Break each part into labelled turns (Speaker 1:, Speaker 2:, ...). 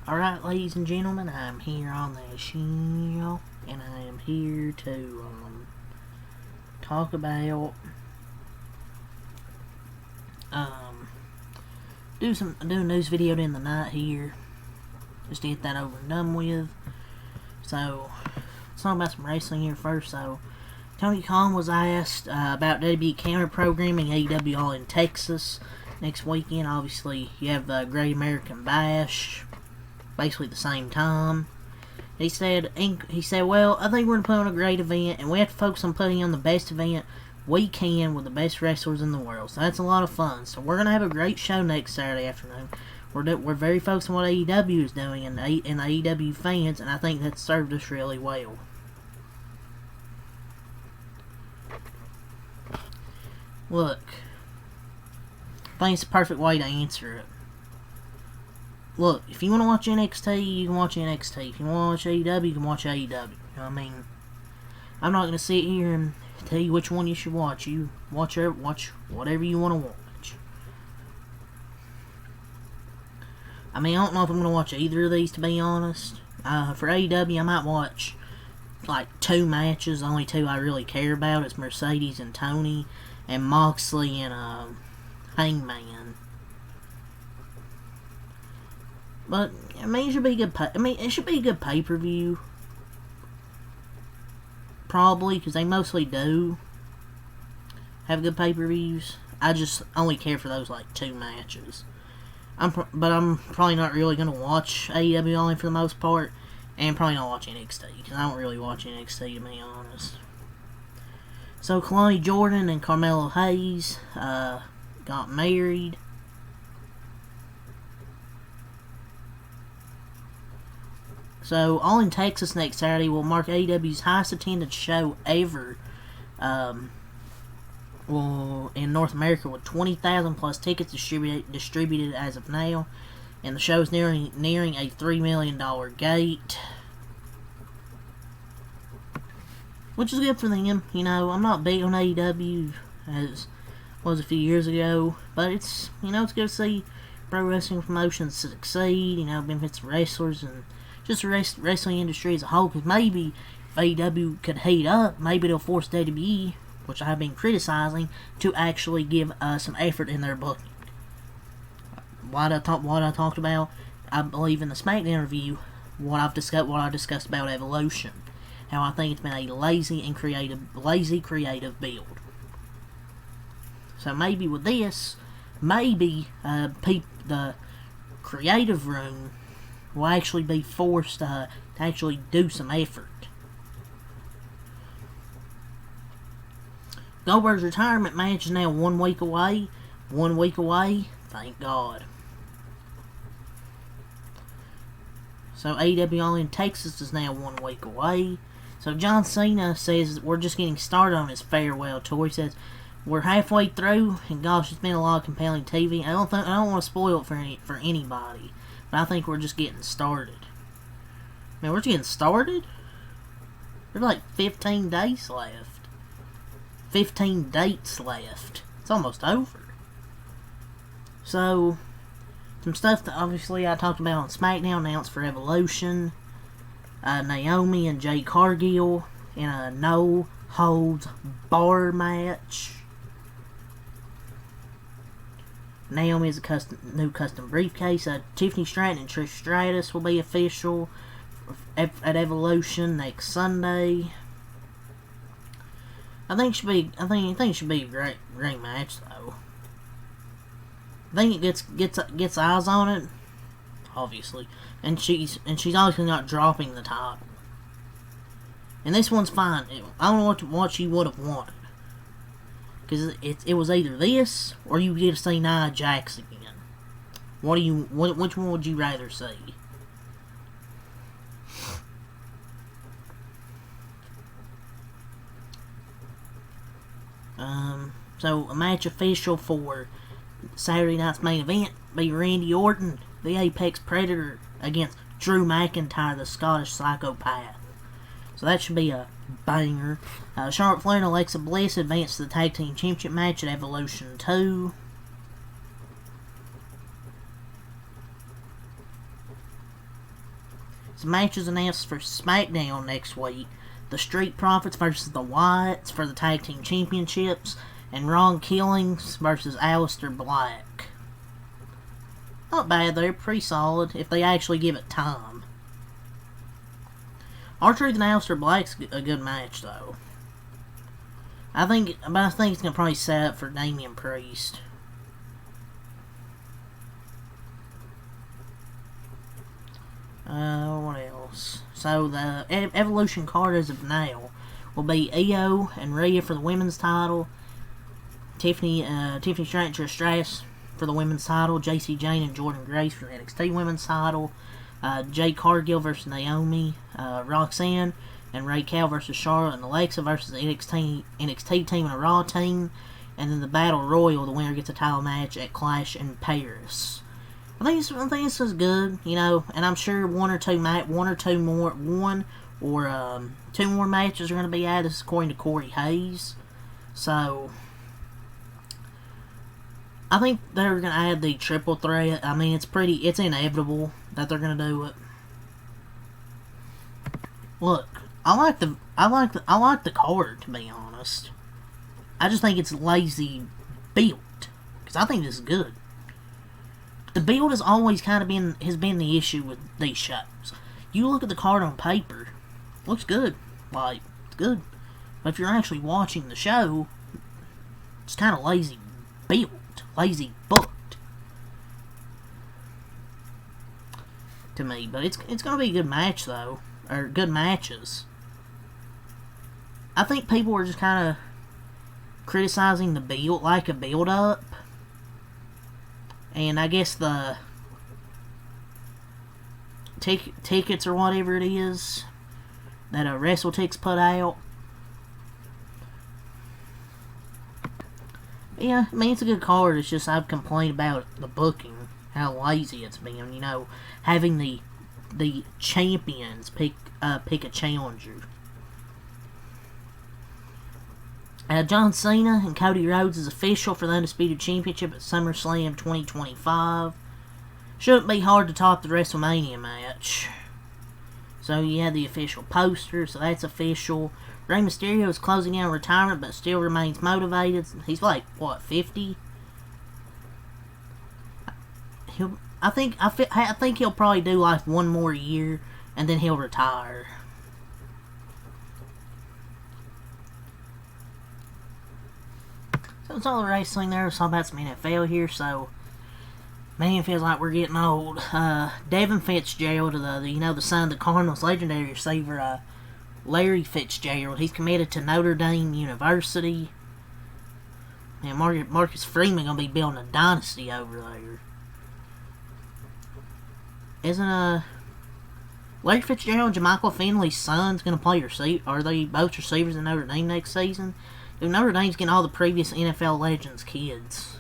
Speaker 1: Alright, ladies and gentlemen, I'm here on the show, and I am here to talk about do a news video in the night here, just to get that over and done with. So let's talk about some wrestling here first. So Tony Khan was asked about WWE counter programming AEW All in Texas next weekend. Obviously, you have the Great American Bash, basically the same time. He said, well, I think we're going to put on a great event, and we have to focus on putting on the best event we can with the best wrestlers in the world. So that's a lot of fun. So we're going to have a great show next Saturday afternoon. We're very focused on what AEW is doing and the AEW fans, and I think that's served us really well. Look, I think it's the perfect way to answer it. Look, if you want to watch NXT, you can watch NXT. If you want to watch AEW, you can watch AEW. You know what I mean? I'm not going to sit here and tell you which one you should watch. You watch whatever you want to watch. I mean, I don't know if I'm going to watch either of these, to be honest. For AEW, I might watch like 2 matches. The only 2 I really care about is Mercedes and Tony, and Moxley and Hangman. But I mean, it should be a good. It should be a good pay-per-view. Probably, because they mostly do have good pay-per-views. I just only care for those like 2 matches. But I'm probably not really gonna watch AEW only for the most part, and probably not watch NXT because I don't really watch NXT, to be honest. So Kalani Jordan and Carmelo Hayes got married. So, All in Texas next Saturday will mark AEW's highest attended show ever. In North America, with 20,000 plus tickets distributed as of now, and the show's nearing a $3 million gate, which is good for them. You know, I'm not big on AEW as was a few years ago, but it's it's good to see pro wrestling promotions succeed. You know, benefits wrestlers and just the wrestling industry as a whole, because maybe if AEW could heat up, maybe it'll force WWE, which I have been criticizing, to actually give some effort in their booking. What I talked about, I believe in the SmackDown review, what I discussed about Evolution, how I think it's been a lazy creative build. So maybe with this, the creative room will actually be forced to actually do some effort. Goldberg's retirement match is now 1 week away. 1 week away, thank God. So AEW All in Texas is now 1 week away. So John Cena says we're just getting started on his farewell tour. He says we're halfway through, and gosh, it's been a lot of compelling TV. I don't want to spoil it for anybody. I think we're just getting started. Man, we're just getting started? There's like 15 days left. 15 dates left. It's almost over. So, some stuff that obviously I talked about on SmackDown announced for Evolution. Naomi and Jade Cargill in a no-holds-bar match. Naomi is a new custom briefcase. Tiffany Stratton and Trish Stratus will be official at Evolution next Sunday. I think it should be a great match though. I think it gets eyes on it, obviously, and she's obviously not dropping the title. And this one's fine. I don't know what you would have wanted. Because it was either this, or you get to see Nia Jax again. Which one would you rather see? So a match official for Saturday night's main event be Randy Orton, the Apex Predator, against Drew McIntyre, the Scottish Psychopath. So that should be a banger. Charlotte Flair and Alexa Bliss advanced to the Tag Team Championship match at Evolution 2. Some matches announced for SmackDown next week. The Street Profits versus the Wyatts for the Tag Team Championships. And Ron Killings versus Aleister Black. Not bad, they're pretty solid if they actually give it time. R-Truth and Aleister Black's a good match, though. I think it's going to probably set up for Damian Priest. What else? So, the Evolution card as of now will be Io and Rhea for the women's title. Tiffany Stratton Stratus for the women's title. Jacy Jayne and Jordynne Grace for the NXT women's title. Jade Cargill versus Naomi. Roxanne and Raquel versus Charlotte and Alexa versus the NXT team and a Raw team. And then the Battle Royal, the winner gets a title match at Clash in Paris. I think this is good, you know, and I'm sure two more matches are going to be added. This is according to Corey Hayes. So, I think they're going to add the triple threat. I mean, it's inevitable that they're going to do it. Look, I like the card, to be honest. I just think it's lazy built, because I think this is good. The build has always kind of been the issue with these shows. You look at the card on paper, looks good, like it's good, but if you're actually watching the show, it's kind of lazy built, lazy booked to me. But it's gonna be a good match though, or good matches. I think people are just kind of criticizing the build, like a build up. And I guess the tickets or whatever it is that WrestleTix put out. Yeah, I mean, it's a good card. It's just I've complained about the booking, how lazy it's been. You know, having the champions pick a challenger. John Cena and Cody Rhodes is official for the Undisputed Championship at SummerSlam 2025. Shouldn't be hard to top the WrestleMania match. So you have the official poster, so that's official. Rey Mysterio is closing out retirement, but still remains motivated. He's like, what, 50? I think he'll probably do like one more year, and then he'll retire. So it's all the wrestling there. It's all about some NFL here. So, man, it feels like we're getting old. Devin Fitzgerald, the son of the Cardinals' legendary receiver, Larry Fitzgerald. He's committed to Notre Dame University. And Marcus Freeman gonna be building a dynasty over there. Isn't Larry Fitzgerald and Jermichael Finley's sons gonna play receiver? Are they both receivers in Notre Dame next season? Dude, Notre Dame's getting all the previous NFL legends' kids.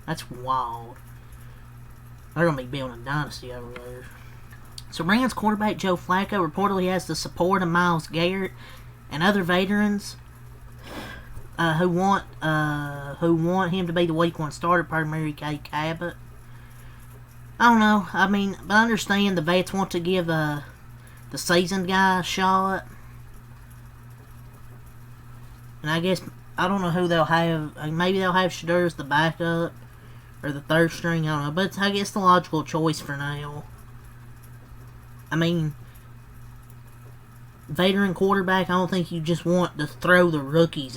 Speaker 1: That's wild. They're going to be building a dynasty over there. So, Rams quarterback Joe Flacco reportedly has the support of Myles Garrett and other veterans who want him to be the Week 1 starter, per Mary Kay Cabot. I don't know. I mean, but I understand the vets want to give the seasoned guy a shot. And I guess, I don't know who they'll have. Maybe they'll have Shedeur as the backup. Or the third string, I don't know. But it's, I guess, the logical choice for now. I mean, veteran quarterback, I don't think you just want to throw the rookie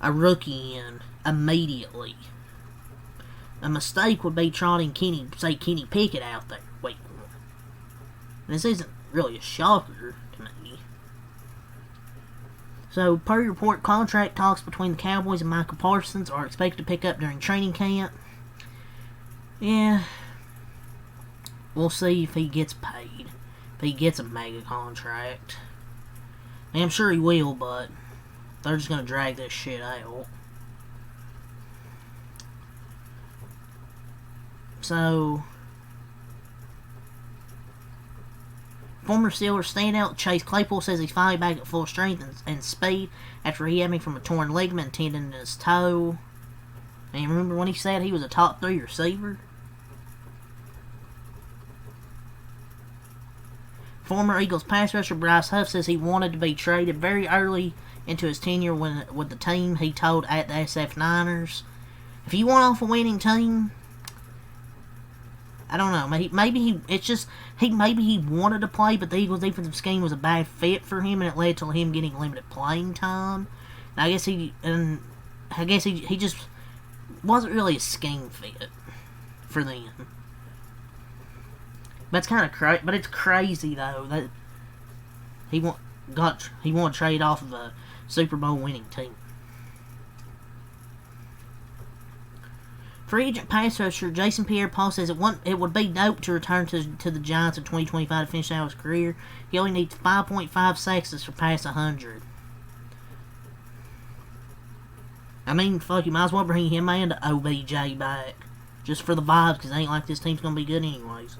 Speaker 1: in immediately. A mistake would be trotting Kenny Pickett out there. Wait. This isn't really a shocker to me. So, per report, contract talks between the Cowboys and Michael Parsons are expected to pick up during training camp. Yeah. We'll see if he gets paid. If he gets a mega contract. I'm sure he will, but they're just going to drag this shit out. So, former Steelers standout Chase Claypool says he's finally back at full strength and speed after rehabbing from a torn ligament and tendon in his toe. And remember when he said he was a top 3 receiver? Former Eagles pass rusher Bryce Huff says he wanted to be traded very early into his tenure with the team. He told at the SF Niners, if you want off a winning team, I don't know. Maybe he wanted to play, but the Eagles' defensive scheme was a bad fit for him, and it led to him getting limited playing time. And I guess he just wasn't really a scheme fit for them. But it's kind of crazy. But it's crazy though that he want to trade off of a Super Bowl winning team. Free agent pass rusher Jason Pierre-Paul says it would be dope to return to the Giants in 2025 to finish out his career. He only needs 5.5 sacks to surpass 100. I mean, fuck, you might as well bring him and OBJ back. Just for the vibes, because it ain't like this team's going to be good anyways.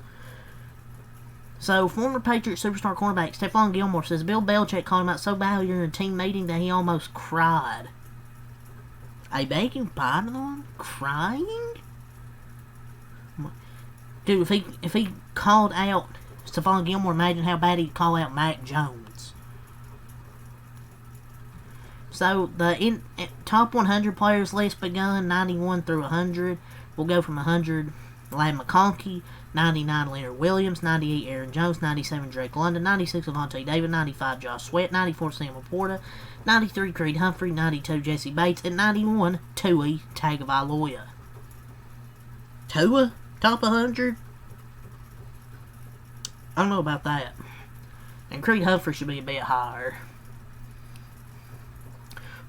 Speaker 1: So, former Patriot superstar cornerback Stephon Gilmore says Bill Belichick called him out so bad during a team meeting that he almost cried. I beg your pardon? Crying? Dude, if he called out Stephon Gilmore, imagine how bad he'd call out Mac Jones. So, the top 100 players list begun, 91 through 100. We'll go from 100, Ladd McConkey, 99 Leonard Williams, 98 Aaron Jones, 97 Drake London, 96 Avonte David, 95 Josh Sweat, 94 Sam Laporta, 93 Creed Humphrey, 92 Jesse Bates, and 91 Tua Tagovailoa. Tua? Top 100? I don't know about that. And Creed Humphrey should be a bit higher.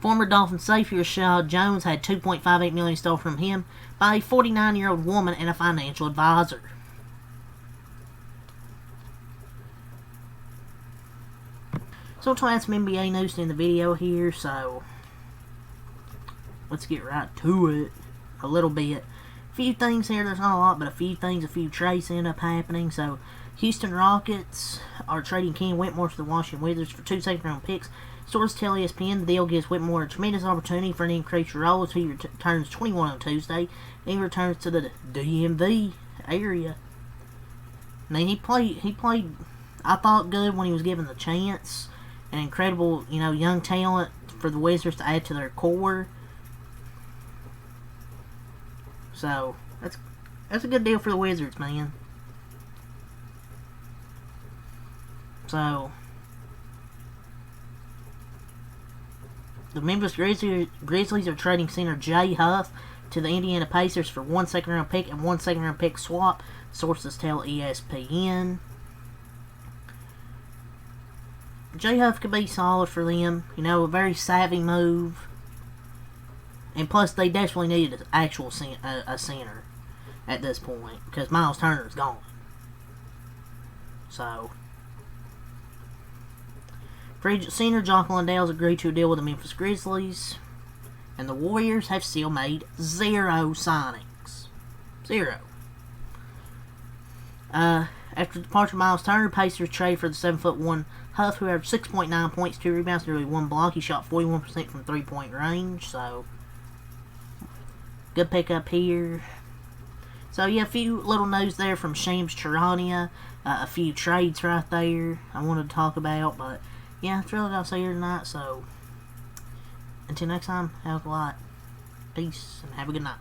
Speaker 1: Former Dolphins safety Rashad Jones had $2.58 million stolen from him by a 49-year-old woman and a financial advisor. So I'll add some NBA news in the video here, so let's get right to it a little bit. A few things here, there's not a lot, but a few trades end up happening. So Houston Rockets are trading Ken Whitmore to the Washington Wizards for 2 second-round picks. Sources tell ESPN the deal gives Whitmore a tremendous opportunity for an increased role as he returns 21 on Tuesday. And he returns to the DMV area. I mean, he played, I thought, good when he was given the chance. An incredible, young talent for the Wizards to add to their core. So, that's a good deal for the Wizards, man. So, the Memphis Grizzlies are trading center Jay Huff to the Indiana Pacers for 1 second-round pick and 1 second-round pick swap, sources tell ESPN. Jay Huff could be solid for them. A very savvy move. And plus, they desperately needed an actual a center at this point, because Miles Turner is gone. So, free agent center Jock Landale's agreed to a deal with the Memphis Grizzlies. And the Warriors have still made 0 signings. 0. After the departure of Miles Turner, Pacers trade for the 7'1" Huff, who averaged 6.9 points, 2 rebounds, nearly 1 block. He shot 41% from 3-point range, so good pickup here. So, yeah, a few little news there from Shams Charania. A few trades right there I wanted to talk about, but yeah, that's really what I'll say here tonight. So, until next time, have a lot. Peace, and have a good night.